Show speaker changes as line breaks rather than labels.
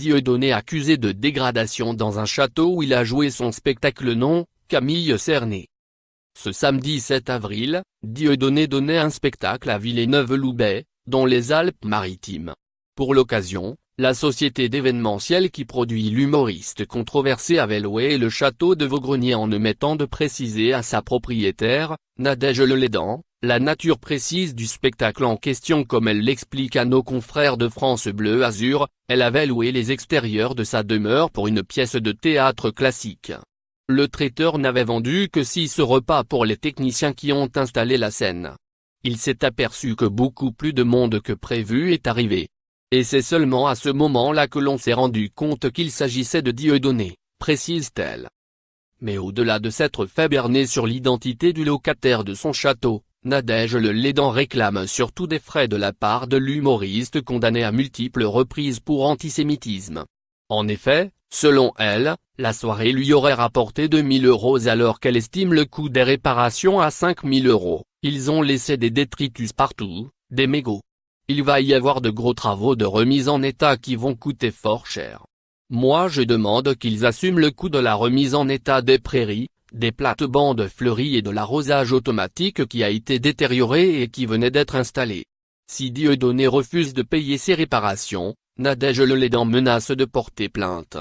Dieudonné accusé de dégradation dans un château où il a joué son spectacle non, Camille Cerné. Ce samedi 7 avril, Dieudonné donnait un spectacle à Villeneuve-Loubet, dans les Alpes-Maritimes. Pour l'occasion, la société d'événementiel qui produit l'humoriste controversé avait loué le château de Vaugrenier en omettant de préciser à sa propriétaire, Nadège Lelédan, la nature précise du spectacle en question. Comme elle l'explique à nos confrères de France Bleu Azur, elle avait loué les extérieurs de sa demeure pour une pièce de théâtre classique. Le traiteur n'avait vendu que 6 repas pour les techniciens qui ont installé la scène. Il s'est aperçu que beaucoup plus de monde que prévu est arrivé. Et c'est seulement à ce moment-là que l'on s'est rendu compte qu'il s'agissait de Dieudonné, précise-t-elle. Mais au-delà de s'être fait berner sur l'identité du locataire de son château, Nadège Lelédan réclame surtout des frais de la part de l'humoriste condamné à multiples reprises pour antisémitisme. En effet, selon elle, la soirée lui aurait rapporté 2 000 € alors qu'elle estime le coût des réparations à 5 000 €. Ils ont laissé des détritus partout, des mégots. Il va y avoir de gros travaux de remise en état qui vont coûter fort cher. Moi je demande qu'ils assument le coût de la remise en état des prairies, des plates-bandes fleuries et de l'arrosage automatique qui a été détérioré et qui venait d'être installé. Si Dieudonné refuse de payer ces réparations, Nadège Lelédan menace de porter plainte.